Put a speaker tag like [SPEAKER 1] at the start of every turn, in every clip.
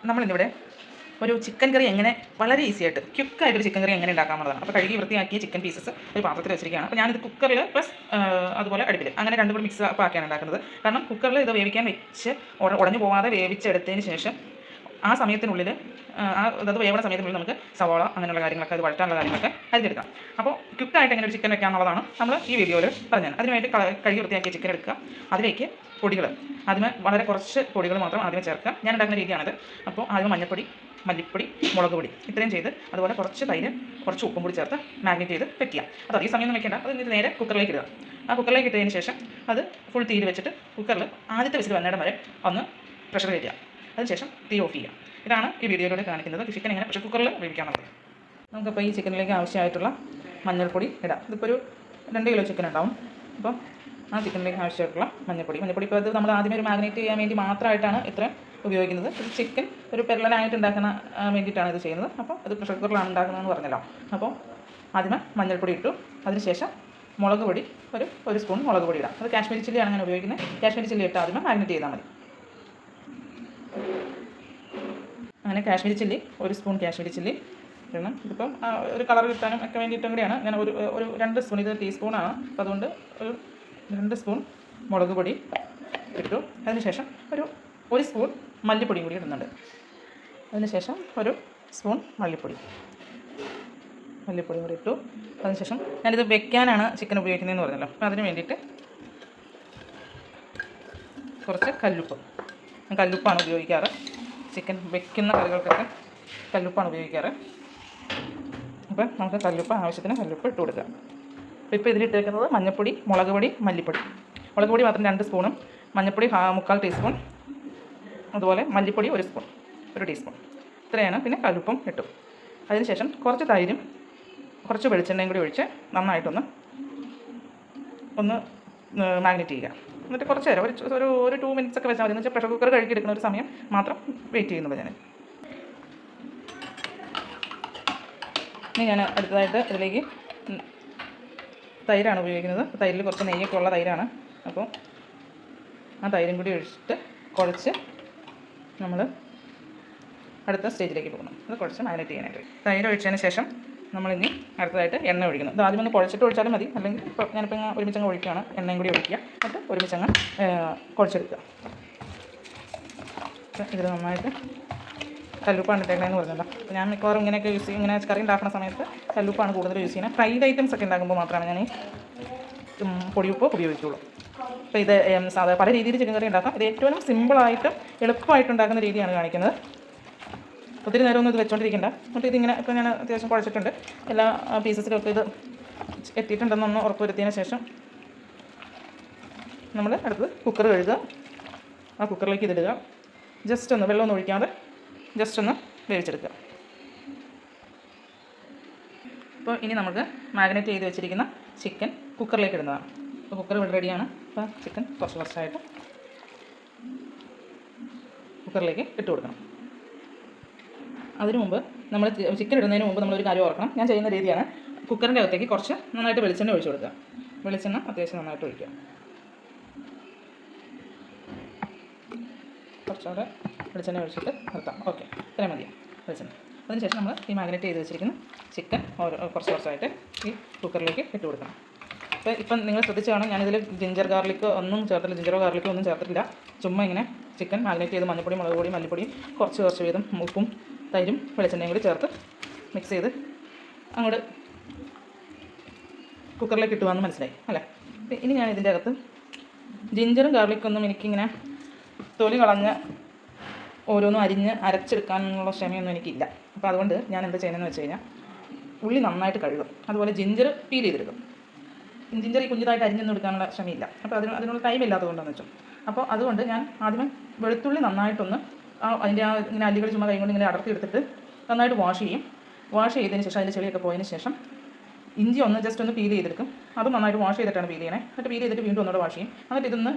[SPEAKER 1] നമ്മളിന്നിവിടെ ഒരു ചിക്കൻ കറി എങ്ങനെ വളരെ ഈസി ആയിട്ട് ക്വിക്കായിട്ടൊരു ചിക്കൻ കറി എങ്ങനെ ഉണ്ടാക്കാമെന്നതാണ്. അപ്പോൾ കഴുകി വൃത്തിയാക്കിയ ചിക്കൻ പീസസ് ഒരു പാത്രത്തിൽ വെച്ചിരിക്കുകയാണ്. അപ്പോൾ ഞാനിത് കുക്കറിൽ പ്ലസ് അതുപോലെ അടുപ്പിൽ അങ്ങനെ രണ്ടും കൂടി മിക്സ് ആക്കിയാണ് ഉണ്ടാക്കുന്നത്. കാരണം കുക്കറിൽ ഇത് വേവിക്കാൻ വെച്ച് ഉടഞ്ഞു പോകാതെ വേവിച്ചെടുത്തതിന് ശേഷം ആ സമയത്തിനുള്ളിൽ അത് വേവുന്ന സമയത്തിനുള്ളിൽ നമുക്ക് സവാള അങ്ങനെയുള്ള കാര്യങ്ങളൊക്കെ അത് വഴറ്റാനുള്ള കാര്യങ്ങളൊക്കെ അരിഞ്ഞെടുക്കാം. അപ്പോൾ ക്വിക്കായിട്ട് എങ്ങനെ ഒരു ചിക്കൻ വെക്കാമെന്നുള്ളതാണ് നമ്മൾ ഈ വീഡിയോയിൽ പറഞ്ഞത്. അതിനുവേണ്ടി കഴുകി വൃത്തിയാക്കിയ ചിക്കൻ എടുക്കുക. അതിലേക്ക് പൊടികൾ ആദ്യമേ വളരെ കുറച്ച് പൊടികൾ മാത്രം ആദ്യമേ ചേർക്കുക. ഞാൻ ഉണ്ടാക്കുന്ന രീതിയാണിത്. അപ്പോൾ ആദ്യമേ മഞ്ഞൾപ്പൊടി, മല്ലിപ്പൊടി, മുളക് പൊടി ഇത്രയും ചെയ്ത് അതുപോലെ കുറച്ച് തൈര്, കുറച്ച് ഉപ്പും കൂടി ചേർത്ത് മാഗ്നേറ്റ് ചെയ്ത് വെക്കുക. അത് അധികം സമയമൊന്നും വെക്കേണ്ട. അത് നേരെ കുക്കറിലേക്ക് ഇടുക. ആ കുക്കറിലേക്ക് ഇട്ടതിന് ശേഷം അത് ഫുൾ തീയിൽ വെച്ചിട്ട് കുക്കറിൽ ആദ്യത്തെ വിസിൽ വന്നിടം വരെ ഒന്ന് പ്രഷർ കയറ്റുക. അതിനുശേഷം തീ ഓഫ് ചെയ്യുക. ഇതാണ് ഈ വീഡിയോയിലൂടെ കാണിക്കുന്നത് ചിക്കൻ എങ്ങനെ പ്രഷർ കുക്കറിൽ വേവിക്കാനുള്ളത്. നമുക്കപ്പോൾ ഈ ചിക്കനിലേക്ക് ആവശ്യമായിട്ടുള്ള മഞ്ഞൾപ്പൊടി ഇടാം. ഇതിപ്പോൾ ഒരു 2 കിലോ ചിക്കൻ ഉണ്ടാവും. അപ്പോൾ ആ ചിക്കനിലേക്ക് ആവശ്യമായിട്ടുള്ള മഞ്ഞൾപ്പൊടി ഇപ്പോൾ അത് നമ്മൾ ആദ്യമേ ഒരു മാഗ്നേറ്റ് ചെയ്യാൻ വേണ്ടി മാത്രമായിട്ടാണ് ഇത്ര ഉപയോഗിക്കുന്നത്. ഇത് ചിക്കൻ ഒരു പെരളനായിട്ട് ഉണ്ടാക്കുന്ന വേണ്ടിയിട്ടാണ് ഇത് ചെയ്യുന്നത്. അപ്പോൾ അത് പ്രഷർ കുക്കറിലാണ് ഉണ്ടാക്കുന്നതെന്ന് പറഞ്ഞല്ലോ. അപ്പോൾ ആദ്യമേ മഞ്ഞൾപ്പൊടി ഇട്ടു. അതിനുശേഷം മുളക് പൊടി ഒരു സ്പൂൺ മുളക് പൊടി ഇടാം. അത് കാശ്മീരി ചില്ലിയാണ് ഞാൻ ഉപയോഗിക്കുന്നത്. കാശ്മീരി ചില്ലി ഇട്ട് ആദ്യമേ മാഗ്നേറ്റ് ചെയ്താൽ മതി. അങ്ങനെ കാശ്മീരി ചില്ലി ഒരു സ്പൂൺ കാശ്മീരി ചില്ലി ഇടണം. ഇതിപ്പം ഒരു കളർ കിട്ടാനും ഒക്കെ വേണ്ടിയിട്ടും കൂടിയാണ്. ഞാൻ ഒരു 2 സ്പൂൺ, ഇത് ടീസ്പൂണാണ്. അപ്പോൾ അതുകൊണ്ട് ഒരു 2 സ്പൂൺ മുളക് പൊടി ഇട്ടു. അതിനുശേഷം ഒരു സ്പൂൺ മല്ലിപ്പൊടിയും കൂടി ഇടുന്നുണ്ട്. അതിനുശേഷം ഒരു സ്പൂൺ മല്ലിപ്പൊടിയും കൂടി ഇട്ടു. അതിനുശേഷം ഞാനിത് വെക്കാനാണ് ചിക്കൻ ഉപയോഗിക്കുന്നതെന്ന് പറഞ്ഞല്ലോ. അപ്പോൾ അതിന് വേണ്ടിയിട്ട് കുറച്ച് കല്ലുപ്പാണ് ഉപയോഗിക്കാറ്. ചിക്കൻ വെക്കുന്ന കറികൾക്കൊക്കെ കല്ലുപ്പാണ് ഉപയോഗിക്കാറ്. അപ്പോൾ നമുക്ക് ആവശ്യത്തിന് കല്ലുപ്പ് ഇട്ട് കൊടുക്കുക. ഇപ്പോൾ ഇതിലിട്ടേക്കുന്നത് മഞ്ഞൾപ്പൊടി, മുളക് പൊടി, മല്ലിപ്പൊടി. മുളക് പൊടി മാത്രം 2 സ്പൂണും മഞ്ഞൾപ്പൊടി 1/4 ടീസ്പൂൺ, അതുപോലെ മല്ലിപ്പൊടി 1 സ്പൂൺ, 1 ടീസ്പൂൺ ഇത്രയാണ്. പിന്നെ കല്ലുപ്പും ഇട്ടു. അതിനുശേഷം കുറച്ച് തൈരും കുറച്ച് വെളിച്ചെണ്ണയും കൂടി ഒഴിച്ച് നന്നായിട്ടൊന്ന് മാഗ്നേറ്റ് ചെയ്യുക. എന്നിട്ട് കുറച്ച് നേരം ഒരു 2 മിനിറ്റ്സ് ഒക്കെ വെച്ചാൽ മതി. എന്ന് വെച്ചാൽ പ്രഷർ കുക്കർ കഴുകി എടുക്കുന്ന ഒരു സമയം മാത്രം വെയിറ്റ് ചെയ്യുന്നത് ഞാൻ. ഇനി ഞാൻ അടുത്തതായിട്ട് ഇതിലേക്ക് തൈരാണ് ഉപയോഗിക്കുന്നത്. തൈരിൽ കുറച്ച് നെയ്യൊക്കെ ഉള്ള തൈരാണ്. അപ്പോൾ ആ തൈരും കൂടി ഒഴിച്ചിട്ട് കുഴച്ച് നമ്മൾ അടുത്ത സ്റ്റേജിലേക്ക് പോകണം. അത് കുഴച്ച് മാഗ്നേറ്റ് ചെയ്യാനായിട്ട് തൈര് ഒഴിച്ചതിന് ശേഷം നമ്മളിനി അടുത്തതായിട്ട് എണ്ണ ഒഴിക്കണം. ഇത് ആദ്യം ഒന്ന് കുഴച്ചിട്ട് ഒഴിച്ചാലും മതി. അല്ലെങ്കിൽ ഞാനിപ്പോൾ ഒരുമിച്ചങ്ങ് ഒഴിക്കുകയാണ്. എണ്ണയും കൂടി ഒഴിക്കുക. എന്നിട്ട് ഒരുമിച്ചങ്ങ് കുഴച്ചെടുക്കുക. ഇതിൽ നന്നായിട്ട് കല്ലുപ്പാണ് ഇട്ടേക്കണമെന്ന് പറഞ്ഞല്ലോ. അപ്പോൾ ഞാൻ മിക്കവാറും ഇങ്ങനെയൊക്കെ ഇങ്ങനെ കറി ഉണ്ടാക്കുന്ന സമയത്ത് കല്ലുപ്പാണ് കൂടുതൽ യൂസ് ചെയ്യുന്നത്. ഫ്രൈഡ് ഐറ്റംസ് ഒക്കെ ഉണ്ടാക്കുമ്പോൾ മാത്രമാണ് ഞാൻ ഈ പൊടിയുപ്പ് ഉപയോഗിക്കുള്ളൂ. അപ്പോൾ ഇത് പല രീതിയിൽ ചിക്കൻ കറി ഉണ്ടാക്കാം. ഇത് ഏറ്റവും സിമ്പിളായിട്ടും എളുപ്പമായിട്ട് ഉണ്ടാക്കുന്ന രീതിയാണ് കാണിക്കുന്നത്. ഒത്തിരി നേരമൊന്നും ഇത് വെച്ചുകൊണ്ടിരിക്കേണ്ട. എന്നിട്ട് ഇതിങ്ങനെ ഇപ്പോൾ ഞാൻ അത്യാവശ്യം കുഴച്ചിട്ടുണ്ട്. എല്ലാ പീസസിലൊക്കെ ഇത് എത്തിയിട്ടുണ്ടെന്നൊന്ന് ഉറപ്പ് വരുത്തിയതിന് ശേഷം നമ്മൾ അടുത്ത് കുക്കർ കഴുകുക. ആ കുക്കറിലേക്ക് ഇതിടുക. ജസ്റ്റ് ഒന്ന് വെള്ളമൊന്നും ഒഴിക്കാതെ ജസ്റ്റ് ഒന്ന് വേവിച്ചെടുക്കുക. അപ്പോൾ ഇനി നമുക്ക് മാഗ്നേറ്റ് ചെയ്ത് വെച്ചിരിക്കുന്ന ചിക്കൻ കുക്കറിലേക്ക് ഇടുന്നതാണ്. അപ്പോൾ കുക്കർ ഇവിടെ റെഡിയാണ്. അപ്പോൾ ചിക്കൻ കുറച്ചായിട്ട് കുക്കറിലേക്ക് ഇട്ട് കൊടുക്കണം. അതിനു മുമ്പ് നമ്മൾ ചിക്കൻ ഇടുന്നതിന് മുമ്പ് നമ്മളൊരു കാര്യം ഓർക്കണം. ഞാൻ ചെയ്യുന്ന രീതിയാണ്. കുക്കറിൻ്റെ അകത്തേക്ക് കുറച്ച് നന്നായിട്ട് വെളിച്ചെണ്ണ ഒഴിച്ചു കൊടുക്കുക. വെളിച്ചെണ്ണ അത്യാവശ്യം നന്നായിട്ട് ഒഴിക്കുക. കുറച്ചുകൂടെ വെളിച്ചെണ്ണ ഒഴിച്ചിട്ട് നിർത്താം. ഓക്കെ, ഇത്രയും മതിയാണ് വെളിച്ചെണ്ണ. അതിനുശേഷം നമ്മൾ ഈ മാഗ്നേറ്റ് ചെയ്ത് വെച്ചിരിക്കുന്ന ചിക്കൻ കുറച്ചായിട്ട് ഈ കുക്കറിലേക്ക് ഇട്ട് കൊടുക്കണം. അപ്പോൾ ഇപ്പം നിങ്ങൾ ശ്രദ്ധിച്ച് കാണാം, ഞാനിതിൽ ജിഞ്ചർ ഗാർലിക്ക് ഒന്നും ചേർത്തില്ല. ജിഞ്ചറോ ഗാർലിക്കോ ഒന്നും ചേർത്തിട്ടില്ല. ചുമ്മാ ഇങ്ങനെ ചിക്കൻ മാഗ്നേറ്റ് ചെയ്ത് മഞ്ഞൾപ്പൊടി, മുളക് പൊടി, മല്ലിപ്പൊടിയും കുറച്ച് വീതം ഉപ്പും തൈരും വെളിച്ചെണ്ണയും കൂടി ചേർത്ത് മിക്സ് ചെയ്ത് അങ്ങോട്ട് കുക്കറിലേക്ക് ഇട്ടുവാന്ന് മനസ്സിലായി അല്ലേ. ഇനി ഞാൻ ഇതിൻ്റെ അകത്ത് ജിഞ്ചറും ഗാർലിക്കൊന്നും എനിക്കിങ്ങനെ തൊലി കളഞ്ഞ് ഓരോന്നും അരച്ചെടുക്കാനുള്ള ക്ഷമയൊന്നും എനിക്കില്ല. അപ്പോൾ അതുകൊണ്ട് ഞാൻ എന്താ ചെയ്യുന്നതെന്ന് വെച്ച് കഴിഞ്ഞാൽ ഉള്ളി നന്നായിട്ട് കഴുകും. അതുപോലെ ജിഞ്ചർ പീൽ ചെയ്തെടുക്കും. ജിഞ്ചർ ഈ കുഞ്ഞിതായിട്ട് അരിഞ്ഞൊന്നും എടുക്കാനുള്ള ക്ഷമയില്ല. അപ്പോൾ അതിനുള്ള ടൈം ഇല്ലാത്തതുകൊണ്ടെന്ന് വെച്ചു. അപ്പോൾ അതുകൊണ്ട് ഞാൻ ആദ്യമേ വെളുത്തുള്ളി നന്നായിട്ടൊന്ന് അതിൻ്റെ ഇങ്ങനെ അല്ലികൾ ചുമ്മാ കൈ കൊണ്ട് ഇങ്ങനെ അടർത്തി എടുത്തിട്ട് നന്നായിട്ട് വാഷ് ചെയ്യും. വാഷ് ചെയ്തതിന് ശേഷം അതിൻ്റെ ചെളിയൊക്കെ പോയതിന് ശേഷം ഇഞ്ചി ജസ്റ്റ് ഒന്ന് പീൽ ചെയ്തെടുക്കും. അതും നന്നായിട്ട് വാഷ് ചെയ്തിട്ടാണ് പീൽ ചെയ്യണേ. എന്നിട്ട് പീൽ ചെയ്തിട്ട് വീണ്ടും ഒന്നുകൂടെ വാഷ് ചെയ്യും. എന്നിട്ട് ഇതൊന്ന്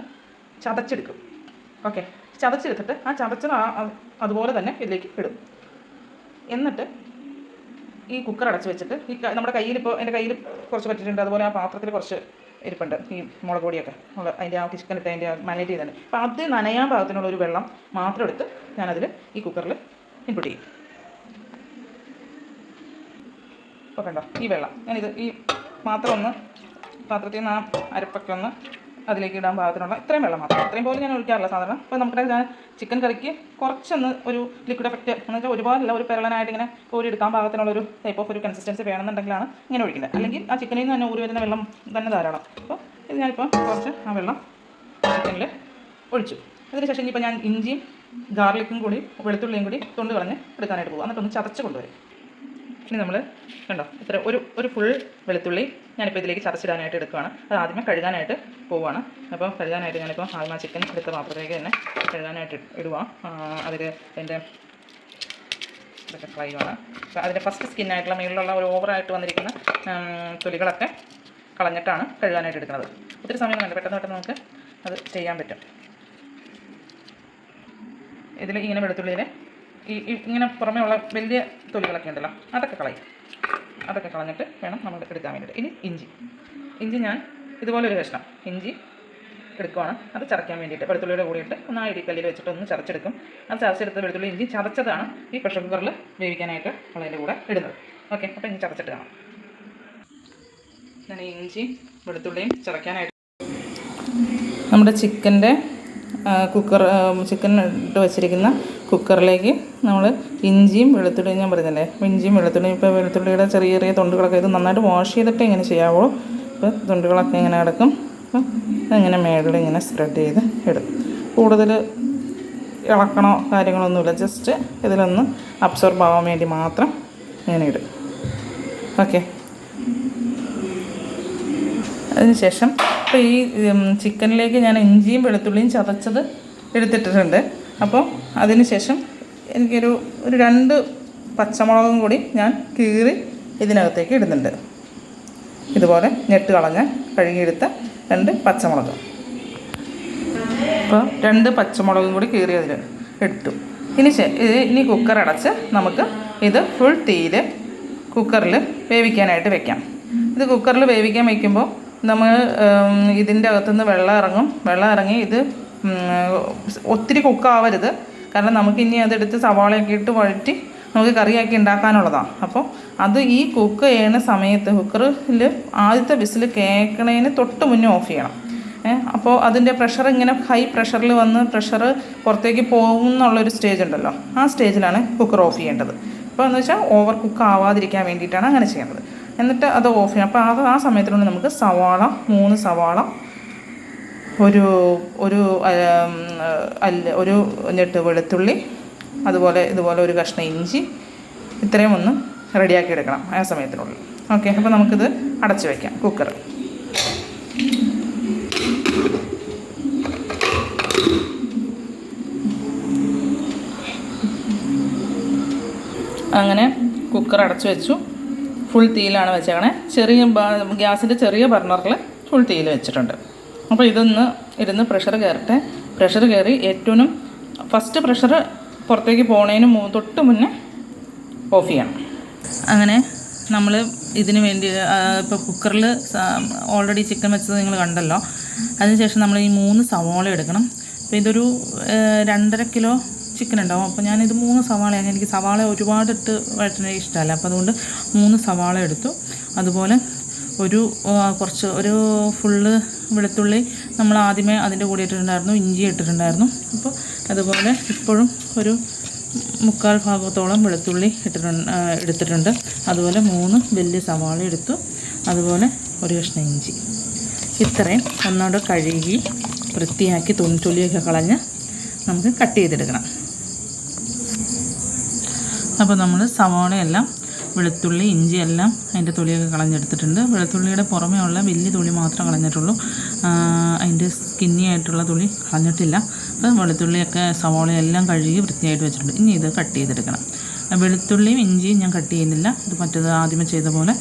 [SPEAKER 1] ചതച്ചെടുക്കും. ഓക്കെ, ചതച്ചെടുത്തിട്ട് ആ ചതച്ചത് അതുപോലെ തന്നെ ഇതിലേക്ക് ഇടും. എന്നിട്ട് ഈ കുക്കർ അടച്ച് വെച്ചിട്ട് നമ്മുടെ കയ്യിൽ ഇപ്പോൾ എൻ്റെ കയ്യിൽ കുറച്ച് പറ്റിയിട്ടുണ്ട്. അതുപോലെ ആ പാത്രത്തിൽ കുറച്ച് ഇരിപ്പുണ്ട്, ഈ മുളക് പൊടിയൊക്കെ ഉള്ള അതിൻ്റെ ആ ചിക്കൻ ഇട്ട് അതിൻ്റെ മാരിനേറ്റ് ചെയ്തിട്ടുണ്ട്. അപ്പോൾ അത് നനയാൻ പാകത്തിനുള്ള ഒരു വെള്ളം മാത്രം എടുത്ത് ഞാനതിൽ ഈ കുക്കറിൽ ഇൻപുട്ട് ചെയ്യും. അപ്പോൾ കണ്ടോ ഈ വെള്ളം ഞാനിത് ഈ പാത്രത്തിൽ നിന്ന് ആ അരപ്പൊക്കെ ഒന്ന് അതിലേക്ക് ഇടാൻ പാകത്തിനുള്ള ഇത്രയും വെള്ളം മാത്രം, ഇത്രയും പോലും ഞാൻ ഒഴിക്കാറില്ല സാധാരണ. അപ്പോൾ നമ്മുടെ ചിക്കൻ കറിക്ക് കുറച്ചൊന്ന് ഒരു ലിക്വിഡ് എഫക്റ്റ് എന്ന് വെച്ചാൽ ഒരുപാടല്ല, ഒരു പെരളനായിട്ട് ഇങ്ങനെ കോരി എടുക്കാൻ പാകത്തിനുള്ളൊരു ടൈപ്പ് ഓഫ് ഒരു കൺസിസ്റ്റൻസി വേണമെന്നുണ്ടെങ്കിലാണ് ഇങ്ങനെ ഒഴിക്കുന്നത്. അല്ലെങ്കിൽ ആ ചിക്കനിൽ നിന്ന് തന്നെ ഊറി വരുന്ന വെള്ളം തന്നെ ധാരാളം. അപ്പോൾ ഇത് ഞാനിപ്പോൾ കുറച്ച് ആ വെള്ളം ചിക്കനിൽ ഒഴിച്ചു. അതിന് ശേഷം ഇപ്പോൾ ഞാൻ ഇഞ്ചിയും ഗാർലിക്കും കൂടി വെളുത്തുള്ളിയും കൂടി തൊണ്ട് കളഞ്ഞ് എടുക്കാനായിട്ട് പോകും. എന്നിട്ടൊന്ന് ചതച്ച് കൊണ്ടുവരും. ഇനി നമ്മൾ കണ്ടോ ഇത്ര ഒരു ഫുൾ വെളുത്തുള്ളി ഞാനിപ്പോൾ ഇതിലേക്ക് ചതച്ചിടാനായിട്ട് എടുക്കുകയാണ്. അത് ആദ്യമേ കഴുകാനായിട്ട് പോവുകയാണ്. അപ്പോൾ കഴുകാനായിട്ട് ഞാനിപ്പോൾ ആദ്യം ആ ചിക്കൻ എടുത്ത പാത്രത്തിലേക്ക് തന്നെ കഴുകാനായിട്ട് ഇടുക. അതിൽ എൻ്റെ ഇതൊക്കെ ഫ്രൈയാണ്. അപ്പോൾ അതിൻ്റെ ഫസ്റ്റ് സ്കിന്നായിട്ടുള്ള മേളിലുള്ള ഒരു ഓവറായിട്ട് വന്നിരിക്കുന്ന തൊലികളൊക്കെ കളഞ്ഞിട്ടാണ് കഴുകാനായിട്ട് എടുക്കുന്നത്. ഒത്തിരി സമയം വേണ്ട, പെട്ടെന്ന് നമുക്ക് അത് ചെയ്യാൻ പറ്റും. ഇതിൽ ഇങ്ങനെ വെളുത്തുള്ളിയിൽ ഇങ്ങനെ പുറമേ ഉള്ള വലിയ തൊലികളൊക്കെ ഉണ്ടല്ലോ അതൊക്കെ കളഞ്ഞിട്ട് വേണം നമ്മൾ എടുക്കാൻ വേണ്ടിയിട്ട്. ഇനി ഇഞ്ചി ഞാൻ ഇതുപോലെ ഒരു കഷ്ണം ഇഞ്ചി എടുക്കുവാണ്. അത് ചതയ്ക്കാൻ വേണ്ടിയിട്ട് വെളുത്തുള്ളിയുടെ കൂടിയിട്ട് ഒന്ന് ആ ഇടിക്കല്ലിൽ വെച്ചിട്ട് ഒന്ന് ചതച്ചെടുക്കും. അത് ചതച്ചെടുത്ത് വെളുത്തുള്ളി ഇഞ്ചി ചതച്ചതാണ് ഈ പ്രഷർ കുക്കറിൽ വേവിക്കാനായിട്ട് ഉള്ളതിൻ്റെ കൂടെ ഇടുന്നത്. ഓക്കെ, അപ്പോൾ ഇനി ചതച്ചിട്ട് കാണാം. ഞാൻ ഇഞ്ചിയും വെളുത്തുള്ളിയും ചതയ്ക്കാനായിട്ട് നമ്മുടെ ചിക്കൻ ഇട്ട് വെച്ചിരിക്കുന്ന കുക്കറിലേക്ക് നമ്മൾ ഇഞ്ചിയും വെളുത്തുള്ളിയും ഞാൻ പറയുന്നില്ലേ, ഇഞ്ചിയും വെളുത്തുള്ളിയും ഇപ്പോൾ വെളുത്തുള്ളിയുടെ ചെറിയ ചെറിയ തൊണ്ടുകളൊക്കെ ഇത് നന്നായിട്ട് വാഷ് ചെയ്തിട്ട് ഇങ്ങനെ ചെയ്യാവുള്ളൂ. അപ്പോൾ തൊണ്ടുകളൊക്കെ ഇങ്ങനെ കിടക്കും. അപ്പോൾ അതിങ്ങനെ മേളിൽ ഇങ്ങനെ സ്പ്രെഡ് ചെയ്ത് ഇടും. കൂടുതൽ ഇളക്കണോ കാര്യങ്ങളൊന്നുമില്ല, ജസ്റ്റ് ഇതിലൊന്ന് അബ്സോർബ് ആവാൻ വേണ്ടി മാത്രം ഇങ്ങനെ ഇടും. ഓക്കെ, അതിനുശേഷം ഇപ്പോൾ ഈ ചിക്കനിലേക്ക് ഞാൻ ഇഞ്ചിയും വെളുത്തുള്ളിയും ചതച്ചത് എടുത്തിട്ടുണ്ട്. അപ്പോൾ അതിന് ശേഷം എനിക്കൊരു 2 പച്ചമുളകും കൂടി ഞാൻ കീറി ഇതിനകത്തേക്ക് ഇടുന്നുണ്ട്. ഇതുപോലെ ഞെട്ട് കളഞ്ഞ് കഴുകിയെടുത്ത 2 പച്ചമുളക്. അപ്പോൾ 2 പച്ചമുളകും കൂടി കീറി അതിൽ ഇട്ടു. ഇനി കുക്കർ അടച്ച് നമുക്ക് ഇത് ഫുൾ തീയിൽ കുക്കറിൽ വേവിക്കാനായിട്ട് വെക്കാം. ഇത് കുക്കറിൽ വേവിക്കാൻ വയ്ക്കുമ്പോൾ നമ്മൾ ഇതിൻ്റെ അകത്തുനിന്ന് വെള്ളം ഇറങ്ങി ഇത് ഒത്തിരി കുക്കാവരുത്. കാരണം നമുക്കിനി അതെടുത്ത് സവാളയൊക്കെ ഇട്ട് വഴറ്റി നമുക്ക് കറിയാക്കി ഉണ്ടാക്കാനുള്ളതാണ്. അപ്പോൾ അത് ഈ കുക്ക് ചെയ്യുന്ന സമയത്ത് കുക്കറിൽ ആദ്യത്തെ വിസിൽ കേൾക്കണതിന് തൊട്ട് മുന്നേ ഓഫ് ചെയ്യണം. അപ്പോൾ അതിൻ്റെ പ്രഷർ ഇങ്ങനെ ഹൈ പ്രഷറിൽ വന്ന് പ്രഷർ പുറത്തേക്ക് പോകും എന്നുള്ളൊരു സ്റ്റേജ് ഉണ്ടല്ലോ, ആ സ്റ്റേജിലാണ് കുക്കർ ഓഫ് ചെയ്യേണ്ടത്. അപ്പോൾ എന്ന് വെച്ചാൽ ഓവർ കുക്ക് ആവാതിരിക്കാൻ വേണ്ടിയിട്ടാണ് അങ്ങനെ ചെയ്യേണ്ടത്. എന്നിട്ട് അത് ഓഫ് ചെയ്യണം. അപ്പോൾ ആ സമയത്തിനുള്ളിൽ നമുക്ക് 3 സവാള, ഒരു ഞെട്ട് വെളുത്തുള്ളി, ഇതുപോലെ ഒരു കഷ്ണം ഇഞ്ചി, ഇത്രയും ഒന്ന് റെഡിയാക്കി എടുക്കണം ആ സമയത്തിനുള്ളിൽ. ഓക്കെ, അപ്പോൾ നമുക്കിത് അടച്ചു വയ്ക്കാം കുക്കർ. അങ്ങനെ കുക്കർ അടച്ചു വെച്ചു. ഫുൾ തീയിലാണ് വെച്ചേക്കണേ. ഗ്യാസിൻ്റെ ചെറിയ ബർണറിൽ ഫുൾ തീയിൽ വെച്ചിട്ടുണ്ട്. അപ്പോൾ ഇരുന്ന് പ്രഷർ കയറട്ടെ. പ്രഷർ കയറി ഏറ്റവും ഫസ്റ്റ് പ്രഷർ പുറത്തേക്ക് പോകുന്നതിന് തൊട്ട് മുന്നേ ഓഫ് ചെയ്യണം. അങ്ങനെ നമ്മൾ ഇതിന് വേണ്ടി ഇപ്പോൾ കുക്കറിൽ ഓൾറെഡി ചിക്കൻ വെച്ചത് നിങ്ങൾ കണ്ടല്ലോ. അതിനുശേഷം നമ്മൾ ഈ 3 സവാള എടുക്കണം. അപ്പോൾ ഇതൊരു 2.5 കിലോ ചിക്കൻ ഉണ്ടാവും. അപ്പോൾ ഞാനിത് 3 സവാളയാണ്. എനിക്ക് സവാള ഒരുപാട് ഇട്ട് വഴറ്റുന്നത് ഇഷ്ടമല്ല. അപ്പോൾ അതുകൊണ്ട് 3 സവാള എടുത്തു. അതുപോലെ ഒരു ഫുള്ള് വെളുത്തുള്ളി നമ്മൾ ആദ്യമേ അതിൻ്റെ കൂടെ ഇട്ടിട്ടുണ്ടായിരുന്നു, ഇഞ്ചി ഇട്ടിട്ടുണ്ടായിരുന്നു. അപ്പോൾ അതുപോലെ ഇപ്പോഴും ഒരു 3/4 ഭാഗത്തോളം വെളുത്തുള്ളി എടുത്തിട്ടുണ്ട്. അതുപോലെ 3 വലിയ സവാള എടുത്തു. അതുപോലെ ഒരു കഷ്ണം ഇഞ്ചി. ഇത്രയും ഒന്നുകൂടെ കഴുകി വൃത്തിയാക്കി തൊലിയൊക്കെ കളഞ്ഞ് നമുക്ക് കട്ട് ചെയ്തെടുക്കണം. അപ്പോൾ നമ്മൾ സവാളയെല്ലാം വെളുത്തുള്ളി ഇഞ്ചി എല്ലാം അതിൻ്റെ തൊലിയൊക്കെ കളഞ്ഞെടുത്തിട്ടുണ്ട്. വെളുത്തുള്ളിയുടെ പുറമേ ഉള്ള വലിയ തൊലി മാത്രം കളഞ്ഞിട്ടുള്ളൂ, അതിൻ്റെ സ്കിന്നി ആയിട്ടുള്ള തൊലി കളഞ്ഞിട്ടില്ല. അപ്പോൾ വെളുത്തുള്ളിയൊക്കെ സവാളയെല്ലാം കഴുകി വൃത്തിയായിട്ട് വെച്ചിട്ടുണ്ട്. ഇനി ഇത് കട്ട് ചെയ്തെടുക്കണം. വെളുത്തുള്ളിയും ഇഞ്ചിയും ഞാൻ കട്ട് ചെയ്യുന്നില്ല, ഇത് മറ്റേത് ആദ്യമേ ചെയ്ത പോലെ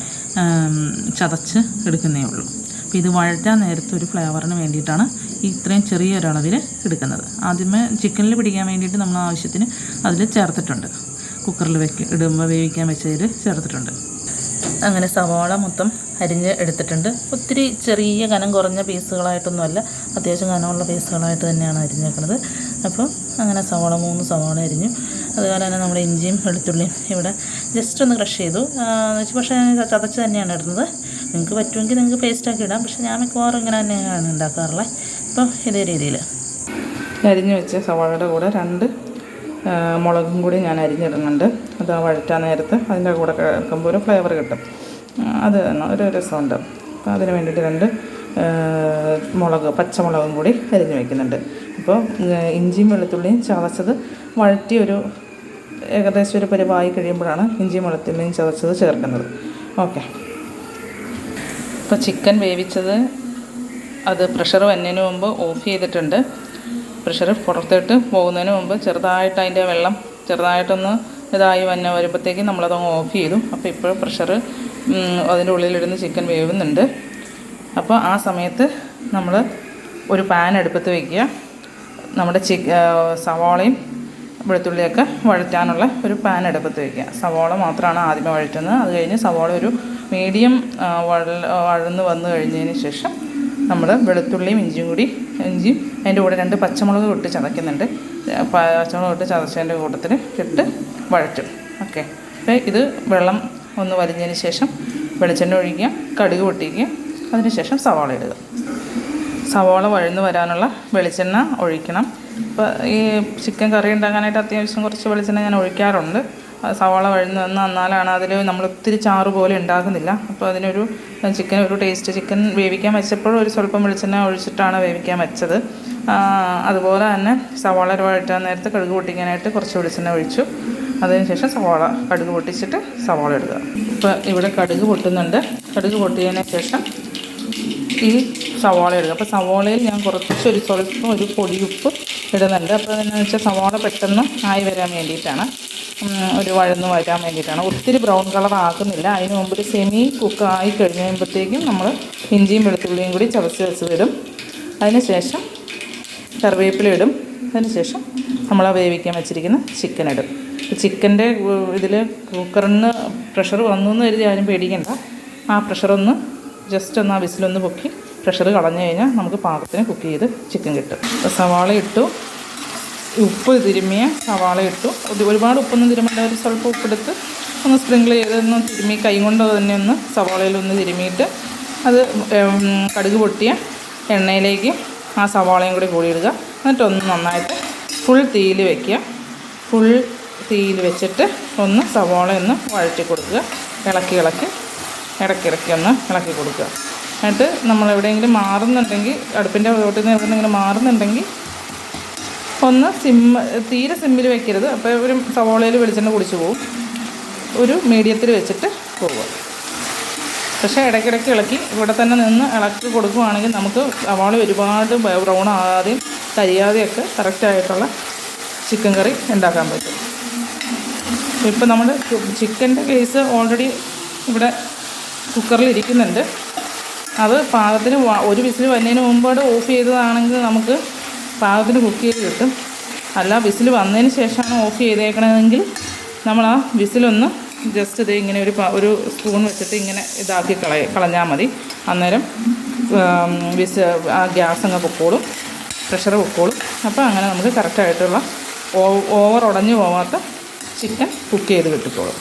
[SPEAKER 1] ചതച്ച് എടുക്കുന്നേ ഉള്ളൂ. അപ്പോൾ ഇത് വഴറ്റാൻ നേരത്തെ ഒരു ഫ്ലേവറിന് വേണ്ടിയിട്ടാണ് ഇത്രയും ചെറിയൊരളവിൽ എടുക്കുന്നത്. ആദ്യമേ ചിക്കനിൽ പിടിക്കാൻ വേണ്ടിയിട്ട് നമ്മൾ ആവശ്യത്തിന് അതിൽ ചേർത്തിട്ടുണ്ട്. കുക്കറിൽ വേവിക്കാൻ വെച്ചതിൽ ചേർത്തിട്ടുണ്ട്. അങ്ങനെ സവാള മൊത്തം അരിഞ്ഞ് എടുത്തിട്ടുണ്ട്. ഒത്തിരി ചെറിയ കനം കുറഞ്ഞ പീസുകളായിട്ടൊന്നുമല്ല, അത്യാവശ്യം കനമുള്ള പീസുകളായിട്ട് തന്നെയാണ് അരിഞ്ഞേക്കുന്നത്. അപ്പോൾ അങ്ങനെ സവാള 3 സവാള അരിഞ്ഞു. അതുപോലെ തന്നെ നമ്മുടെ ഇഞ്ചിയും വെളുത്തുള്ളിയും ഇവിടെ ജസ്റ്റ് ഒന്ന് ക്രഷ് ചെയ്തു. പക്ഷേ ഞാൻ ചതച്ച് തന്നെയാണ് ഇടുന്നത്. നിങ്ങൾക്ക് പറ്റുമെങ്കിൽ നിങ്ങൾക്ക് പേസ്റ്റാക്കി ഇടാം, പക്ഷേ ഞാൻ മിക്കവാറും ഇങ്ങനെ തന്നെയാണ് ഉണ്ടാക്കാറുള്ളത്. അപ്പോൾ ഇതേ രീതിയിൽ അരിഞ്ഞ് വെച്ച സവാളയുടെ കൂടെ 2 മുളകും കൂടി ഞാൻ അരിഞ്ഞിടുന്നുണ്ട്. അത് വഴറ്റാൻ നേരത്ത് അതിൻ്റെ കൂടെ കേൾക്കുമ്പോൾ ഒരു ഫ്ലേവർ കിട്ടും, അത് ഒരു രസമുണ്ട്. അപ്പോൾ അതിന് വേണ്ടിയിട്ട് 2 പച്ചമുളകും കൂടി അരിഞ്ഞ് വയ്ക്കുന്നുണ്ട്. അപ്പോൾ ഇഞ്ചിയും വെളുത്തുള്ളിയും ചതച്ചത് വഴറ്റി ഏകദേശം ഒരു പരിവായി കഴിയുമ്പോഴാണ് ഇഞ്ചിയും വെളുത്തുള്ളിയും ചതച്ചത് ചേർക്കുന്നത്. ഓക്കെ. ഇപ്പോൾ ചിക്കൻ വേവിച്ചത് അത് പ്രഷർ വരുന്നതിന് മുമ്പ് ഓഫ് ചെയ്തിട്ടുണ്ട്. പ്രഷർ പുറത്തോട്ട് പോകുന്നതിന് മുമ്പ് ചെറുതായിട്ട് അതിൻ്റെ വെള്ളം ചെറുതായിട്ടൊന്ന് വരുമ്പോഴത്തേക്കും നമ്മളതങ്ങ് ഓഫ് ചെയ്തു. അപ്പോൾ ഇപ്പോൾ പ്രഷർ അതിൻ്റെ ഉള്ളിലിടുന്ന ചിക്കൻ വേവുന്നുണ്ട്. അപ്പോൾ ആ സമയത്ത് നമ്മൾ ഒരു പാൻ അടുപ്പത്ത് വയ്ക്കുക. നമ്മുടെ സവാളയും വെളുത്തുള്ളിയൊക്കെ വഴറ്റാനുള്ള ഒരു പാൻ അടുപ്പത്ത് വയ്ക്കുക. സവാള മാത്രമാണ് ആദ്യമേ വഴറ്റുന്നത്. അത് കഴിഞ്ഞ് സവാള ഒരു മീഡിയം വഴന്ന് വന്നു കഴിഞ്ഞതിന് ശേഷം നമ്മൾ വെളുത്തുള്ളിയും ഇഞ്ചിയും അതിൻ്റെ കൂടെ 2 പച്ചമുളക് ഇട്ട് ചതയ്ക്കുന്നുണ്ട്. പച്ചമുളക് ഇട്ട് ചതച്ചതിൻ്റെ കൂട്ടത്തിൽ ഇട്ട് വഴറ്റും. ഓക്കെ. അപ്പോൾ ഇത് വെള്ളം ഒന്ന് വലിഞ്ഞതിന് ശേഷം വെളിച്ചെണ്ണ ഒഴിക്കുക, കടുക് പൊട്ടിക്കുക, അതിനുശേഷം സവാള ഇടുക. സവാള വഴന്ന് വരാനുള്ള വെളിച്ചെണ്ണ ഒഴിക്കണം. ഇപ്പോൾ ഈ ചിക്കൻ കറി ഉണ്ടാക്കാനായിട്ട് അത്യാവശ്യം കുറച്ച് വെളിച്ചെണ്ണ ഞാൻ ഒഴിക്കാറുണ്ട്. സവാള വഴന്ന് എന്നാലാണ് അതിൽ നമ്മൾ ഒത്തിരി ചാറ് പോലെ ഉണ്ടാക്കുന്നില്ല. അപ്പോൾ അതിനൊരു ഒരു ടേസ്റ്റ്. ചിക്കൻ വേവിക്കാൻ വെച്ചപ്പോഴും ഒരു സ്വല്പം വെളിച്ചെണ്ണ ഒഴിച്ചിട്ടാണ് വേവിക്കാൻ വെച്ചത്. അതുപോലെ തന്നെ സവാള വഴറ്റാൻ നേരത്ത് കടുക് പൊട്ടിക്കാനായിട്ട് കുറച്ച് വെളിച്ചെണ്ണ ഒഴിച്ചു. അതിനുശേഷം കടുക് പൊട്ടിച്ചിട്ട് സവാള ഇടുക. ഇപ്പോൾ ഇവിടെ കടുക് പൊട്ടുന്നുണ്ട്. കടുക് പൊട്ടിയതിന് ശേഷം ഈ സവാള ഇടുക. അപ്പോൾ സവാളയിൽ ഞാൻ സ്വല്പം ഒരു പൊടിയുപ്പ് ഇടുന്നുണ്ട്. അപ്പോൾ അതെന്നു വെച്ചാൽ സവാള പെട്ടെന്ന് ആയി വരാൻ വേണ്ടിയിട്ടാണ്, ഒരു വഴന്ന് വരാൻ വേണ്ടിയിട്ടാണ്. ഒത്തിരി ബ്രൗൺ കളർ ആക്കുന്നില്ല. അതിന് മുമ്പ് ഒരു സെമി കുക്ക് ആയി കഴിയുമ്പോഴത്തേക്കും നമ്മൾ ഇഞ്ചിയും വെളുത്തുള്ളിയും കൂടി ചതച്ച് ഇടും. അതിന് ശേഷം കറിവേപ്പില ഇടും. അതിന് ശേഷം നമ്മൾ വേവിക്കാൻ വെച്ചിരിക്കുന്ന ചിക്കൻ ഇടും. ചിക്കൻ്റെ ഇതിൽ കുക്കറിന് പ്രഷർ വന്നു എന്ന് കരുതി ആരും പേടിക്കണ്ട. ആ പ്രഷറൊന്ന് ജസ്റ്റ് ഒന്ന് ആ വിസിലൊന്ന് പൊക്കി പ്രഷർ കളഞ്ഞു കഴിഞ്ഞാൽ നമുക്ക് പാകത്തിന് കുക്ക് ചെയ്ത് ചിക്കൻ കിട്ടും. സവാള ഇട്ടു, ഉപ്പ് തിരുമ്മിയ സവാള ഇട്ടു. ഒരുപാട് ഉപ്പൊന്നും തിരുമ്മേണ്ട, ഒരു സ്വല്പം ഉപ്പെടുത്ത് ഒന്ന് സ്പ്രിങ്കിൾ ചെയ്തൊന്ന് തിരുമ്മി കൈ കൊണ്ട് തന്നെ ഒന്ന് സവാളയിലൊന്ന് തിരുമ്മിയിട്ട് അത് കടുക് പൊട്ടിയ എണ്ണയിലേക്ക് ആ സവാളയും കൂടി കൂടിയിടുക. എന്നിട്ടൊന്ന് നന്നായിട്ട് ഫുൾ തീയിൽ വയ്ക്കുക. ഫുൾ തീയിൽ വെച്ചിട്ട് ഒന്ന് സവാള ഒന്ന് വഴറ്റി കൊടുക്കുക. ഇടയ്ക്കിടയ്ക്ക് ഒന്ന് ഇളക്കി കൊടുക്കുക. എന്നിട്ട് നമ്മൾ എവിടെയെങ്കിലും മാറുന്നുണ്ടെങ്കിൽ, അടുപ്പിൻ്റെ ചോട്ടിൽ നിന്ന് എവിടെയെങ്കിലും മാറുന്നുണ്ടെങ്കിൽ ഒന്ന് തീരെ സിമ്മിൽ വെക്കരുത്. അപ്പോൾ ഒരു സവാളയിൽ വെളിച്ചെണ്ണ കുടിച്ച് പോകും. ഒരു മീഡിയത്തിൽ വെച്ചിട്ട് പോവുക. പക്ഷേ ഇടയ്ക്കിടയ്ക്ക് ഇളക്കി ഇവിടെ തന്നെ നിന്ന് ഇളക്കി കൊടുക്കുകയാണെങ്കിൽ നമുക്ക് സവാള ഒരുപാട് ബ്രൗൺ ആകാതെയും കരിയാതെയൊക്കെ കറക്റ്റായിട്ടുള്ള ചിക്കൻ കറി ഉണ്ടാക്കാൻ പറ്റും. ഇപ്പോൾ നമ്മുടെ ചിക്കൻ്റെ കേസ് ഓൾറെഡി ഇവിടെ കുക്കറിൽ ഇരിക്കുന്നുണ്ട്. അത് പാകത്തിന് ഒരു വിസിൽ വരുന്നതിന് മുമ്പോട് ഓഫ് ചെയ്തതാണെങ്കിൽ നമുക്ക് പാകത്തിന് കുക്ക് ചെയ്ത് കിട്ടും. അല്ല, വിസിൽ വന്നതിന് ശേഷമാണ് ഓഫ് ചെയ്തേക്കണമെങ്കിൽ നമ്മൾ ആ വിസിലൊന്ന് ജസ്റ്റ് ഇത് ഇങ്ങനെ ഒരു സ്പൂൺ വെച്ചിട്ട് ഇങ്ങനെ ഇതാക്കി കളഞ്ഞാൽ മതി. അന്നേരം ആ ഗ്യാസ് അങ്ങ് പൊക്കോളും, പ്രഷർ പൊക്കോളും. അപ്പോൾ അങ്ങനെ നമുക്ക് കറക്റ്റായിട്ടുള്ള ഓവർ ഉടഞ്ഞു പോവാത്ത ചിക്കൻ കുക്ക് ചെയ്ത് കിട്ടിക്കോളും.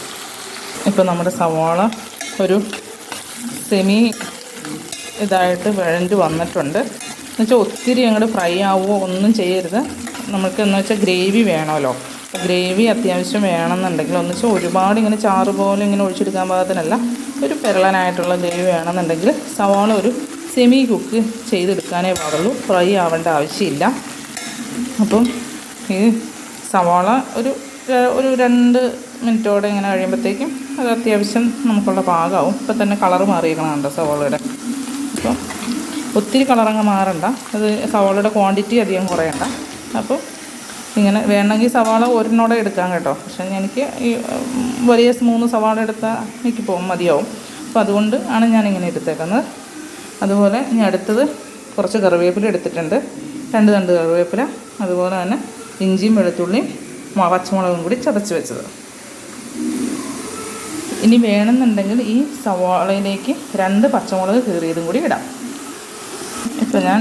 [SPEAKER 1] ഇപ്പോൾ നമ്മുടെ സവാള ഒരു സെമി ഇതായിട്ട് വഴണ്ട് വന്നിട്ടുണ്ട്. എന്നുവെച്ചാൽ ഒത്തിരി അങ്ങോട്ട് ഫ്രൈ ആവുമോ ഒന്നും ചെയ്യരുത്. നമുക്ക് എന്ന് വെച്ചാൽ ഗ്രേവി വേണമല്ലോ. ഗ്രേവി അത്യാവശ്യം വേണമെന്നുണ്ടെങ്കിൽ ഒന്ന് വെച്ചാൽ ഒരുപാട് ഇങ്ങനെ ചാറ് പോലെ ഇങ്ങനെ ഒഴിച്ചെടുക്കാൻ പാകത്തിനല്ല, ഒരു പെരളനായിട്ടുള്ള ഗ്രേവി വേണമെന്നുണ്ടെങ്കിൽ സവാള ഒരു സെമി കുക്ക് ചെയ്തെടുക്കാനേ പാടുള്ളൂ. ഫ്രൈ ആവേണ്ട ആവശ്യമില്ല. അപ്പം ഈ സവാള ഒരു 2 മിനിറ്റോടെ ഇങ്ങനെ കഴിയുമ്പോഴത്തേക്കും അത് അത്യാവശ്യം നമുക്കുള്ള പാകമാവും. ഇപ്പം തന്നെ കളറ് മാറിയിരിക്കണമുണ്ട് സവാളയുടെ. അപ്പം ഒത്തിരി കളറങ്ങ് മാറണ്ട. അത് സവാളയുടെ ക്വാണ്ടിറ്റി അധികം കുറയണ്ട. അപ്പോൾ ഇങ്ങനെ വേണമെങ്കിൽ സവാള ഒരെണ്ണോടെ എടുക്കാം കേട്ടോ. പക്ഷേ എനിക്ക് ഈ വലിയ 3 സവാള എടുത്താൽ എനിക്ക് മതിയാവും. അപ്പോൾ അതുകൊണ്ട് ആണ് ഞാനിങ്ങനെ എടുത്തേക്കുന്നത്. അതുപോലെ ഇനി അടുത്തത് കുറച്ച് കറിവേപ്പില എടുത്തിട്ടുണ്ട്, 2 തണ്ട് കറിവേപ്പില. അതുപോലെ തന്നെ ഇഞ്ചിയും വെളുത്തുള്ളിയും പച്ചമുളകും കൂടി ചതച്ച് വെച്ചത്. ഇനി വേണമെന്നുണ്ടെങ്കിൽ ഈ സവാളയിലേക്ക് 2 പച്ചമുളക് കീറിയതും കൂടി ഇടാം. ഇപ്പം ഞാൻ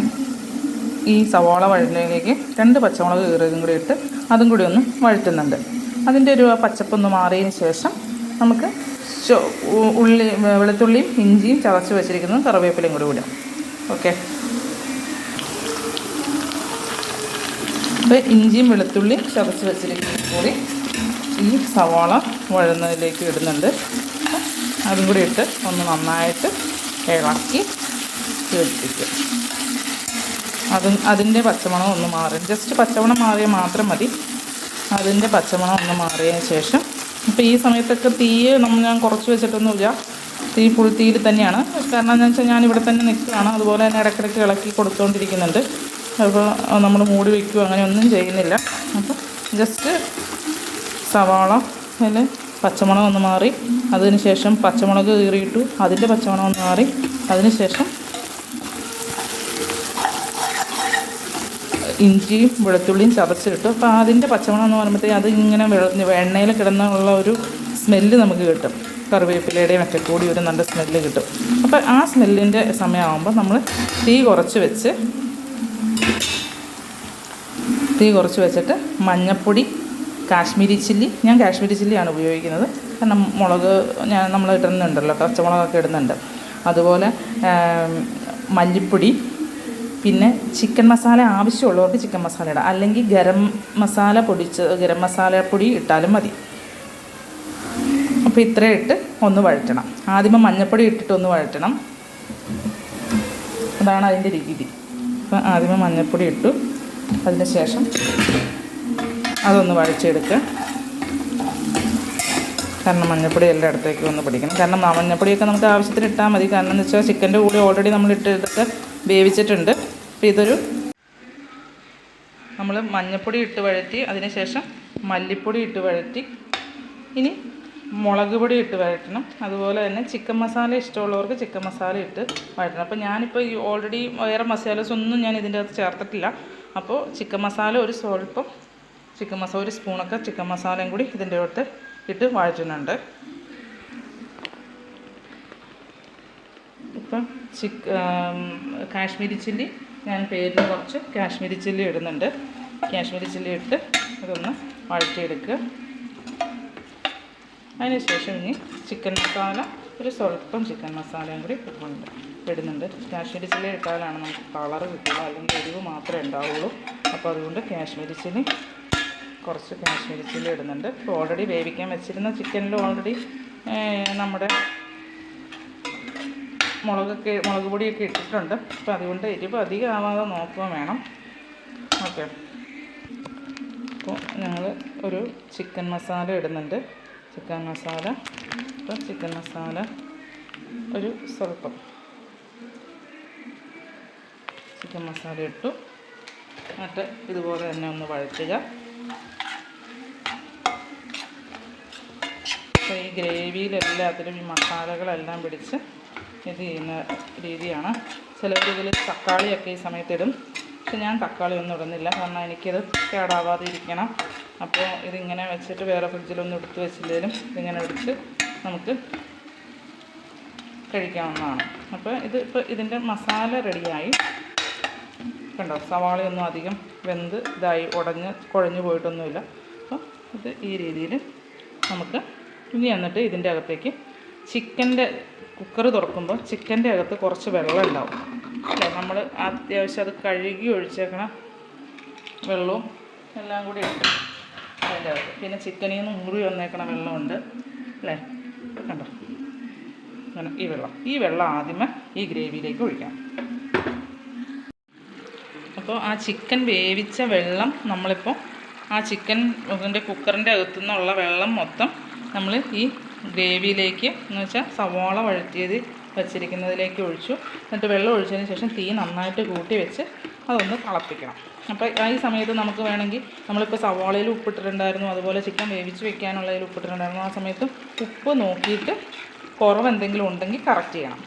[SPEAKER 1] ഈ സവാള വഴറ്റിലേക്ക് 2 പച്ചമുളക് കീറിയതും കൂടി ഇട്ട് അതും കൂടി ഒന്ന് വഴറ്റുന്നുണ്ട്. അതിൻ്റെ ഒരു പച്ചപ്പൊന്ന് മാറിയതിന് ശേഷം നമുക്ക് വെളുത്തുള്ളിയും ഇഞ്ചിയും ചതച്ച് വെച്ചിരിക്കുന്നതും കറിവേപ്പിലയും കൂടി ഇടാം. ഓക്കെ, അപ്പോൾ ഇഞ്ചിയും വെളുത്തുള്ളിയും ചതച്ച് വെച്ചിരിക്കുന്നതും കൂടി ഈ സവാള വഴന്നതിലേക്ക് ഇടുന്നുണ്ട്. അതും കൂടി ഇട്ട് ഒന്ന് നന്നായിട്ട് ഇളക്കി യോജിപ്പിക്കുക. അതിൻ്റെ പച്ചമണം ഒന്ന് മാറി, ജസ്റ്റ് പച്ചമണം മാറിയാൽ മാത്രം മതി. അതിൻ്റെ പച്ചമണം ഒന്ന് മാറിയതിന് ശേഷം ഇപ്പോൾ ഈ സമയത്തൊക്കെ ഞാൻ കുറച്ച് വെച്ചിട്ടൊന്നുമില്ല, തീ ഫുൾ തീയിൽ തന്നെയാണ്. കാരണം എന്താണെന്ന് വെച്ചാൽ ഞാനിവിടെ തന്നെ നിൽക്കുകയാണ്, അതുപോലെ തന്നെ ഇടയ്ക്കിടയ്ക്ക് ഇളക്കി കൊടുത്തുകൊണ്ടിരിക്കുന്നുണ്ട്. അപ്പോൾ നമ്മൾ മൂടി വയ്ക്കുകയോ അങ്ങനെ ഒന്നും ചെയ്യുന്നില്ല. അപ്പോൾ ജസ്റ്റ് സവാള അതിൽ പച്ചമണം ഒന്ന് മാറി, അതിന് ശേഷം പച്ചമുളക് കീറിയിട്ടു, അതിൻ്റെ പച്ചമണം ഒന്ന് മാറി, അതിന് ശേഷം ഇഞ്ചിയും വെളുത്തുള്ളിയും ചതച്ചിട്ടു. അപ്പോൾ അതിൻ്റെ പച്ചമണം എന്ന് പറയുമ്പോഴത്തേക്ക് അത് ഇങ്ങനെ എണ്ണയിൽ കിടന്നുള്ള ഒരു സ്മെല്ല് നമുക്ക് കിട്ടും. കറിവേപ്പിലയുടെയും ഒക്കെ കൂടി ഒരു നല്ല സ്മെല്ല് കിട്ടും. അപ്പോൾ ആ സ്മെല്ലിൻ്റെ സമയമാകുമ്പോൾ നമ്മൾ തീ കുറച്ച് വെച്ചിട്ട് മഞ്ഞൾപ്പൊടി, കാശ്മീരി ചില്ലി, ഞാൻ കാശ്മീരി ചില്ലിയാണ് ഉപയോഗിക്കുന്നത്. കാരണം മുളക് നമ്മൾ ഇടുന്നുണ്ടല്ലോ, പച്ചമുളകൊക്കെ ഇടുന്നുണ്ട്. അതുപോലെ മല്ലിപ്പൊടി, പിന്നെ ചിക്കൻ മസാല ആവശ്യമുള്ളവർക്ക് ചിക്കൻ മസാല ഇടാം, അല്ലെങ്കിൽ ഗരം മസാലപ്പൊടി ഇട്ടാലും മതി. അപ്പോൾ ഇത്രയും ഇട്ട് ഒന്ന് വഴറ്റണം. ആദ്യമേ മഞ്ഞൾപ്പൊടി ഇട്ടിട്ട് ഒന്ന് വഴറ്റണം, അതാണ് അതിൻ്റെ രീതി. അപ്പോൾ ആദ്യമേ മഞ്ഞൾപ്പൊടി ഇട്ടു, അതിന് ശേഷം അതൊന്ന് വഴച്ചെടുക്കുക. കാരണം മഞ്ഞൾപ്പൊടി എല്ലായിടത്തേക്കും ഒന്ന് പിടിക്കണം. കാരണം മഞ്ഞൾപ്പൊടിയൊക്കെ നമുക്ക് ആവശ്യത്തിന് ഇട്ടാൽ മതി. കാരണം എന്ന് വെച്ചാൽ ചിക്കൻ്റെ കൂടെ ഓൾറെഡി നമ്മൾ ഇതൊക്കെ വേവിച്ചിട്ടുണ്ട്. അപ്പോൾ നമ്മൾ മഞ്ഞൾപ്പൊടി ഇട്ട് വഴറ്റി, അതിന് ശേഷം മല്ലിപ്പൊടി ഇട്ട് വഴറ്റി, ഇനി മുളക് പൊടി ഇട്ട് വഴറ്റണം. അതുപോലെ തന്നെ ചിക്കൻ മസാല ഇഷ്ടമുള്ളവർക്ക് ചിക്കൻ മസാല ഇട്ട് വഴറ്റണം. അപ്പോൾ ഞാനിപ്പോൾ ഈ ഓൾറെഡി വേറെ മസാലസ് ഒന്നും ഞാൻ ഇതിൻ്റെ അകത്ത് ചേർത്തിട്ടില്ല. അപ്പോൾ ചിക്കൻ മസാല ഒരു സ്പൂണൊക്കെ ചിക്കൻ മസാലയും കൂടി ഇതിൻ്റെ അകത്ത് ഇട്ട് വഴറ്റുന്നുണ്ട്. ഇപ്പം കാശ്മീരി ചില്ലി, ഞാൻ പേരിന് കുറച്ച് കാശ്മീരി ചില്ലി ഇടുന്നുണ്ട്. കാശ്മീരി ചില്ലി ഇട്ട് ഇതൊന്ന് വഴറ്റിയെടുക്കുക. അതിന് ശേഷം ഇനി ചിക്കൻ മസാല, ഒരു സ്വല്പം ചിക്കൻ മസാലയും കൂടി ഇടുന്നുണ്ട്. കാശ്മീരി ചില്ലി ഇട്ടാലാണ് നമുക്ക് കളറ് കിട്ടുള്ളൂ, അല്ലെങ്കിൽ എരിവ് മാത്രമേ ഉണ്ടാവുള്ളൂ. അപ്പോൾ അതുകൊണ്ട് കുറച്ച് കാശ്മീരി ചില്ലി ഇടുന്നുണ്ട്. ഇപ്പോൾ ഓൾറെഡി വേവിക്കാൻ വെച്ചിരുന്ന ചിക്കനിൽ ഓൾറെഡി നമ്മുടെ മുളക് പൊടിയൊക്കെ ഇട്ടിട്ടുണ്ട്. അപ്പോൾ അതുകൊണ്ട് എരിവ് അധികം ആവാതെ നോക്കുക വേണം. ഓക്കെ, അപ്പോൾ ഞങ്ങൾ ഒരു ചിക്കൻ മസാല ഇടുന്നുണ്ട്. ചിക്കൻ മസാല ഒരു സ്വല്പം ചിക്കൻ മസാല ഇട്ടു. എന്നിട്ട് ഇതുപോലെ തന്നെ ഒന്ന് വഴറ്റുക. അപ്പോൾ ഈ ഗ്രേവിയിലെല്ലാത്തിലും ഈ മസാലകളെല്ലാം പിടിച്ച് ഇത് ചെയ്യുന്ന രീതിയാണ്. ചിലർ ഇതിൽ തക്കാളിയൊക്കെ ഈ സമയത്തിടും, പക്ഷെ ഞാൻ തക്കാളി ഒന്നും ഇടുന്നില്ല. കാരണം എനിക്കിത് കേടാവാതെ ഇരിക്കണം. അപ്പോൾ ഇതിങ്ങനെ വെച്ചിട്ട് വേറെ ഫ്രിഡ്ജിലൊന്നും എടുത്ത് വെച്ചില്ലെങ്കിലും ഇതിങ്ങനെ എടുത്ത് നമുക്ക് കഴിക്കാവുന്നതാണ്. അപ്പോൾ ഇതിൻ്റെ മസാല റെഡിയായി. കണ്ടോ, സവാളയൊന്നും അധികം വെന്ത് കുഴഞ്ഞു പോയിട്ടൊന്നുമില്ല. അപ്പോൾ ഇത് ഈ രീതിയിൽ നമുക്ക് ഇനി എന്നിട്ട് ഇതിൻ്റെ അകത്തേക്ക് കുക്കർ തുറക്കുമ്പോൾ ചിക്കൻ്റെ അകത്ത് കുറച്ച് വെള്ളം ഉണ്ടാവും അല്ലേ. നമ്മൾ അത്യാവശ്യം അത് കഴുകി ഒഴിച്ചേക്കണ വെള്ളവും എല്ലാം കൂടി ഇട്ട് അതിൻ്റെ അകത്ത്, പിന്നെ ചിക്കനിൽ നിന്ന് ഊറി വന്നേക്കണ വെള്ളമുണ്ട് അല്ലേ. കണ്ടോ, അങ്ങനെ ഈ വെള്ളം ആദ്യമേ ഈ ഗ്രേവിയിലേക്ക് ഒഴിക്കാം. അപ്പോൾ ആ ചിക്കൻ വേവിച്ച വെള്ളം നമ്മളിപ്പോൾ ആ ചിക്കൻ്റെ കുക്കറിൻ്റെ അകത്തുനിന്നുള്ള വെള്ളം മൊത്തം നമ്മൾ ഈ ഗ്രേവിയിലേക്ക് എന്ന് വെച്ചാൽ സവാള വഴറ്റിയത് വെച്ചിരിക്കുന്നതിലേക്ക് ഒഴിച്ചു. എന്നിട്ട് വെള്ളം ഒഴിച്ചതിന് ശേഷം തീ നന്നായിട്ട് കൂട്ടി വെച്ച് അതൊന്ന് തിളപ്പിക്കണം. അപ്പോൾ ഈ സമയത്ത് നമുക്ക് വേണമെങ്കിൽ നമ്മളിപ്പോൾ സവാളയിൽ ഉപ്പിട്ടിട്ടുണ്ടായിരുന്നു, അതുപോലെ ചിക്കൻ വേവിച്ച് വെക്കാനുള്ളതിൽ ഉപ്പിട്ടിട്ടുണ്ടായിരുന്നു. ആ സമയത്ത് ഉപ്പ് നോക്കിയിട്ട് കുറവ് എന്തെങ്കിലും ഉണ്ടെങ്കിൽ കറക്റ്റ് ചെയ്യണം.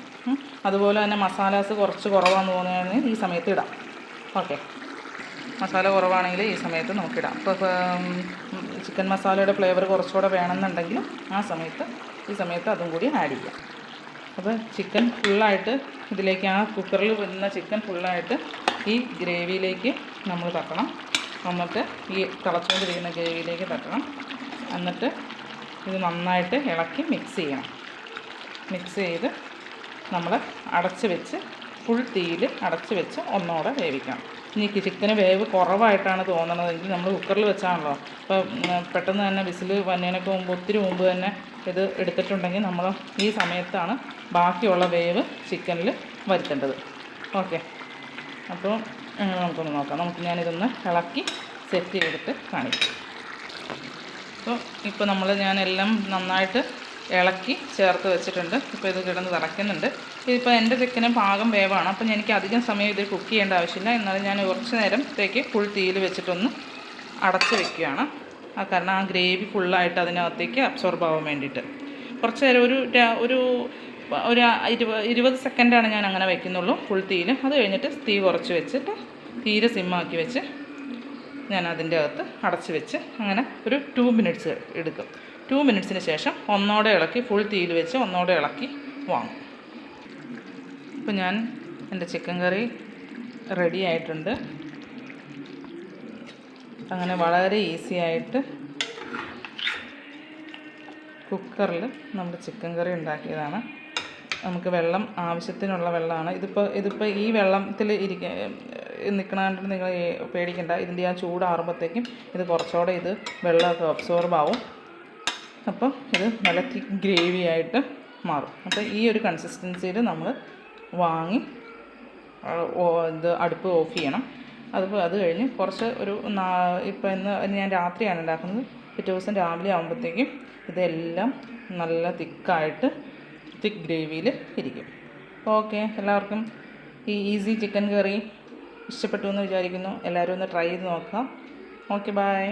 [SPEAKER 1] അതുപോലെ തന്നെ മസാലാസ് കുറച്ച് കുറവാന്ന് തോന്നുകയാണെങ്കിൽ ഈ സമയത്ത് ഇടാം. ഓക്കെ, മസാല കുറവാണെങ്കിൽ ഈ സമയത്ത് നമുക്കിടാം. ഇപ്പോൾ ചിക്കൻ മസാലയുടെ ഫ്ലേവർ കുറച്ചുകൂടെ വേണമെന്നുണ്ടെങ്കിൽ ഈ സമയത്ത് അതും കൂടി ആഡ് ചെയ്യാം. അപ്പോൾ ചിക്കൻ ഫുള്ളായിട്ട് ഇതിലേക്ക് ആ കുക്കറിൽ വരുന്ന ചിക്കൻ ഫുള്ളായിട്ട് ഈ ഗ്രേവിയിലേക്ക് നമ്മൾ തട്ടണം. എന്നിട്ട് ഈ തിളച്ചുകൊണ്ടിരിക്കുന്ന ഗ്രേവിയിലേക്ക് തട്ടണം. എന്നിട്ട് ഇത് നന്നായിട്ട് ഇളക്കി മിക്സ് ചെയ്യണം. മിക്സ് ചെയ്ത് നമ്മൾ അടച്ച് വെച്ച് ഫുൾ തീയിൽ അടച്ച് വെച്ച് ഒന്നോടെ വേവിക്കണം. ഇനി ചിക്കന് വേവ് കുറവായിട്ടാണ് തോന്നണതെങ്കിൽ നമ്മൾ കുക്കറിൽ വെച്ചാണല്ലോ, അപ്പോൾ പെട്ടെന്ന് തന്നെ വിസിൽ വന്നതിനൊക്കെ മുമ്പ് ഒത്തിരി മുമ്പ് തന്നെ ഇത് എടുത്തിട്ടുണ്ടെങ്കിൽ നമ്മൾ ഈ സമയത്താണ് ബാക്കിയുള്ള വേവ് ചിക്കനിൽ വരുത്തേണ്ടത്. ഓക്കെ, അപ്പോൾ നമുക്കൊന്ന് നോക്കാം. ഞാനിതൊന്ന് ഇളക്കി സെറ്റ് ചെയ്തിട്ട് കാണിക്കാം. ഇപ്പോൾ ഞാനെല്ലാം നന്നായിട്ട് ഇളക്കി ചേർത്ത് വെച്ചിട്ടുണ്ട്. ഇപ്പോൾ ഇത് കിടന്ന് തിളയ്ക്കുന്നുണ്ട്. ഇതിപ്പോൾ എൻ്റെ ചിക്കന് പാകം വേവാണ്. അപ്പോൾ എനിക്ക് അധികം സമയം ഇത് കുക്ക് ചെയ്യേണ്ട ആവശ്യമില്ല. എന്നാലും ഞാൻ കുറച്ച് നേരത്തേക്ക് ഫുൾ തീയിൽ വെച്ചിട്ടൊന്ന് അടച്ച് വെക്കുകയാണ്. കാരണം ആ ഗ്രേവി ഫുള്ളായിട്ട് അതിനകത്തേക്ക് അബ്സോർബ് ആവാൻ വേണ്ടിയിട്ട് കുറച്ച് നേരം ഒരു 20 സെക്കൻഡാണ് ഞാൻ അങ്ങനെ വയ്ക്കുന്നുള്ളൂ ഫുൾ തീയിൽ. അത് കഴിഞ്ഞിട്ട് തീ കുറച്ച് വെച്ചിട്ട് തീരെ സിമ്മാക്കി വെച്ച് ഞാൻ അതിൻ്റെ അകത്ത് അടച്ച് വെച്ച് അങ്ങനെ ഒരു 2 മിനിറ്റ്സ് എടുക്കും. 2 മിനിറ്റ്സിന് ശേഷം ഒന്നോടെ ഇളക്കി ഫുൾ തീയിൽ വെച്ച് ഒന്നോടെ ഇളക്കി വാങ്ങും. ഇപ്പോൾ എൻ്റെ ചിക്കൻ കറി റെഡി ആയിട്ടുണ്ട്. അങ്ങനെ വളരെ ഈസി ആയിട്ട് കുക്കറിൽ നമ്മുടെ ചിക്കൻ കറി ഉണ്ടാക്കിയതാണ്. നമുക്ക് വെള്ളം ആവശ്യത്തിനുള്ള വെള്ളമാണ്. ഇതിപ്പോൾ ഈ വെള്ളത്തിൽ നിൽക്കണ നിങ്ങൾ പേടിക്കണ്ട. ഇതിൻ്റെ ആ ചൂടാറുമ്പോഴത്തേക്കും ഇത് കുറച്ചുകൂടെ വെള്ളമൊക്കെ അബ്സോർബ് ആവും. അപ്പോൾ ഇത് നല്ല തിക്ക് ഗ്രേവി ആയിട്ട് മാറും. അപ്പോൾ ഈ ഒരു കൺസിസ്റ്റൻസിയിൽ നമ്മൾ വാങ്ങി അടുപ്പ് ഓഫ് ചെയ്യണം. അത് കഴിഞ്ഞ് കുറച്ച് ഇപ്പോൾ ഇന്ന് ഞാൻ രാത്രിയാണ് ഉണ്ടാക്കുന്നത്. പിറ്റേ ദിവസം രാവിലെ ആകുമ്പോഴത്തേക്കും ഇതെല്ലാം നല്ല തിക്ക് ഗ്രേവിയിൽ ഇരിക്കും. ഓക്കെ, എല്ലാവർക്കും ഈ ഈസി ചിക്കൻ കറി ഇഷ്ടപ്പെട്ടു എന്ന് വിചാരിക്കുന്നു. എല്ലാവരും ഒന്ന് ട്രൈ ചെയ്ത് നോക്കാം. Okay, by.